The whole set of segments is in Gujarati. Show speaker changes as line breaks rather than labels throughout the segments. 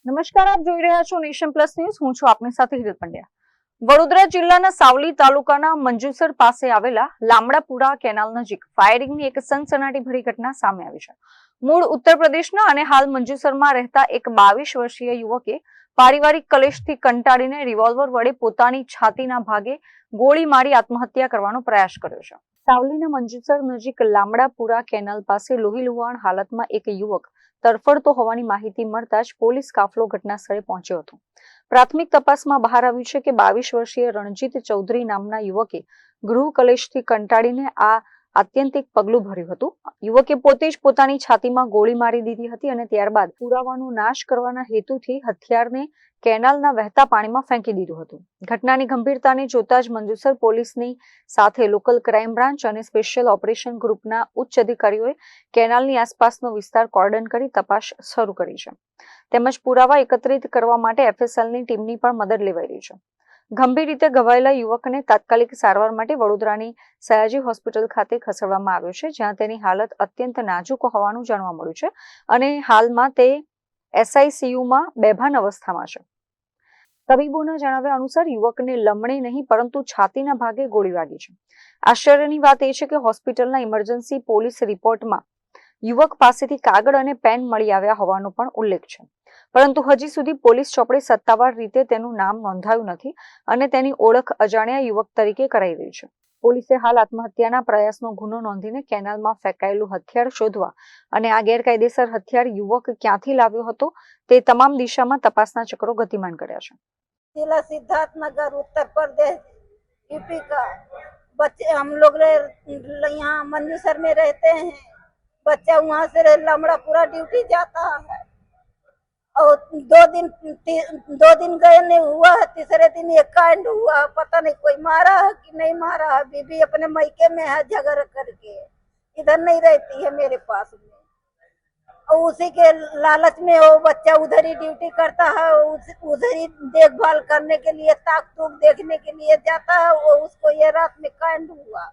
નમસ્કાર, આપ જોઈ રહ્યા છો નેશન પ્લસ ન્યૂઝ. હું છું આપની સાથે હિરલ પંડ્યા. વડોદરા જિલ્લાના સાવલી તાલુકાના મંજુસર પાસે આવેલા લામડાપુરા કેનાલ નજીક ફાયરિંગની એક સનસનાટીભરી ઘટના સામે આવી છે. મૂળ ઉત્તર પ્રદેશના અને હાલ મંજુસરમાં રહેતા એક 22 વર્ષીય યુવકે પારિવારિક કલેશથી કંટાળીને રિવોલ્વર વડે પોતાની છાતીના ભાગે ગોળી મારી આત્મહત્યા કરવાનો પ્રયાસ કર્યો છે. સાવલીના મંજુસર નજીક લામડાપુરા કેનાલ પાસે લોહીલુહાણ હાલતમાં એક યુવક તરફડતો હોવાની માહિતી મળતા જ પોલીસ કાફલો ઘટના સ્થળે પહોંચ્યો હતો. પ્રાથમિક તપાસમાં બહાર આવ્યું છે કે 22 વર્ષીય રણજીત ચૌધરી નામના યુવકે ગૃહ કલેશથી કંટાળીને આ આત્યંતિક પગલું ભર્યું હતું. યુવકે પોતે જ પોતાની છાતીમાં ગોળી મારી દીધી હતી અને ત્યારબાદ પુરાવાનો નાશ કરવાના હેતુથી હથિયારને કેનાલના વહેતા પાણીમાં ફેંકી દીધું હતું. ઘટનાની ગંભીરતાને જોતા જ મંજુસર પોલીસની સાથે લોકલ ક્રાઇમ બ્રાન્ચ અને સ્પેશિયલ ઓપરેશન ગ્રુપના ઉચ્ચ અધિકારીઓએ કેનાલની આસપાસનો વિસ્તાર કોર્ડન કરી તપાસ શરૂ કરી છે. તેમજ પુરાવા એકત્રિત કરવા માટે એફએસએલની ટીમની પણ મદદ લેવાઈ રહી છે. ગંભીર રીતે ઘવાયેલા યુવકને તાત્કાલિક સારવાર માટે વડોદરાની સયાજી હોસ્પિટલ ખાતે ખસેડવામાં આવ્યો છે, જ્યાં તેની હાલત અત્યંત નાજુક હોવાનું જાણવા મળ્યું છે અને હાલમાં તે એસઆઈસીયુમાં બેભાન અવસ્થામાં છે. તબીબોના જણાવ્યા અનુસાર યુવકને લમણે નહીં પરંતુ છાતીના ભાગે ગોળી વાગી છે. આશ્ચર્યની વાત એ છે કે હોસ્પિટલના ઇમરજન્સી પોલીસ રિપોર્ટમાં યુવક પાસેથી કાગળ અને પેન મળી આવ્યા હોવાનો પણ ઉલ્લેખ છે, પરંતુ હજી સુધી પોલીસ ચોપડે સત્તાવાર રીતે તેનું નામ નોંધાયું નથી અને તેની ઓળખ અજાણ્યા યુવક તરીકે કરાઈ રહી છે. પોલીસે હાલ આત્મહત્યાના પ્રયાસનો ગુનો નોંધીને કેનાલમાં ફેંકાયેલું હથિયાર શોધવા અને આ ગેરકાયદેસર હથિયાર યુવક ક્યાંથી લાવ્યો હતો તે તમામ દિશામાં તપાસના ચક્રો ગતિમાન કર્યા છે.
जिला सिद्धार्थनगर उत्तर प्रदेश यूपी का बच्चे हम लोग यहाँ मंजूसर में रहते हैं. बच्चा वहाँ से लमड़ापुरा ड्यूटी जाता है और दो दिन गए नहीं हुआ है, तीसरे दिन एक कांड हुआ. पता नहीं कोई मारा है कि नहीं मारा है. बीबी अपने मायके में है, झगड़ा करके इधर नहीं रहती है मेरे पास में. और उसी के लालच में वो बच्चा उधर ही ड्यूटी करता है, उधर ही देखभाल करने के लिए ताक तूक देखने के लिए जाता है. वो उसको ये रात में कांड हुआ.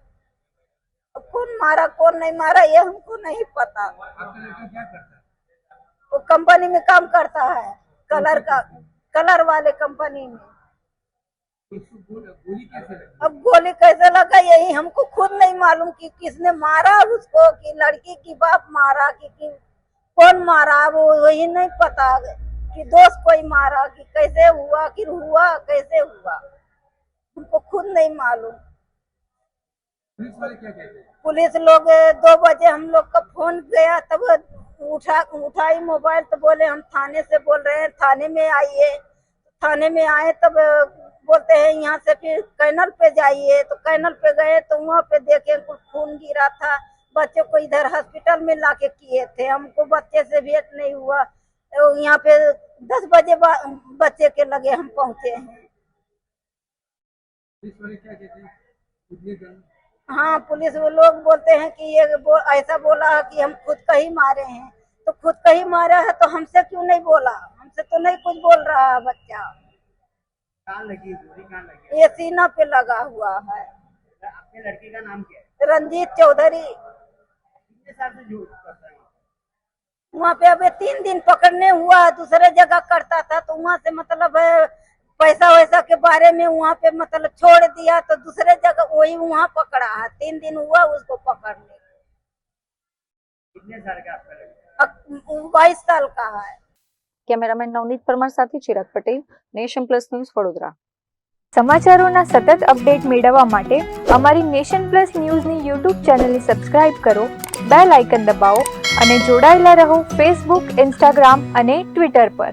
अब कौन मारा कौन नहीं मारा ये हमको नहीं पता.
क्या करता है?
वो कंपनी में काम करता है, कलर वाले कंपनी में.
गोली कैसे लगी?
अब गोली कैसे लगा यही हमको खुद नहीं मालूम कि किसने मारा उसको, कि लड़की की बाप मारा कि कौन मारा. वो वही नहीं पता कि दोस्त कोई मारा कि कैसे हुआ कि हुआ कैसे हुआ, हमको खुद नहीं मालूम.
पुलिस वाले क्या कहते हैं?
पुलिस लोग 2 बजे हम लोग का फोन गया, तब उठाई मोबाइल तो बोले हम थाने से बोल रहे हैं, थाने में आइए. थाने में आए तब बोलते हैं यहाँ से फिर कैनल पे जाइए. तो कैनल पे गए तो वहाँ पे देखे कुछ खून गिरा था. बच्चे को इधर हॉस्पिटल में लाके किए थे, हमको बच्चे से भेंट नहीं हुआ. तो यहाँ पे 10 बजे बच्चे के लगे हम पहुँचे हैं.
पुलिस वाले क्या कहते हैं? कितने जन?
हाँ, पुलिस वो लोग बोलते हैं कि ये ऐसा बोला है कि हम खुद का ही मारे हैं. तो खुद का ही मारा है तो हमसे क्यों नहीं बोला? हमसे तो नहीं कुछ बोल रहा है बच्चा.
कहाँ लगी गोली? कहाँ लगी?
ये सीना पे लगा हुआ है.
आपके लड़के का नाम क्या है?
रंजीत चौधरी.
कितने साल से ड्यूटी करता है?
वहाँ पे अबे 3 दिन पकड़ने हुआ, दूसरे जगह करता था तो वहाँ से मतलब पैसा वैसा के बारे में वहाँ पे मतलब छोड़ दिया तो दूसरे जगह वही वहाँ पकड़ा है. 3 दिन हुआ उसको पकड़ने.
कितने साल का आपका लड़का?
22 साल का है.
કેમેરામેન નવનીત પરમાર સાથે Chirag Patel, Nation Plus News, Vadodara.
સમાચારોના સતત અપડેટ મેળવવા માટે અમારી નેશન પ્લસ ન્યૂઝની યુટ્યુબ ચેનલને સબસ્ક્રાઇબ કરો, બેલ આઇકન દબાવો અને જોડાયેલા રહો ફેસબુક, ઇન્સ્ટાગ્રામ અને ટ્વિટર પર.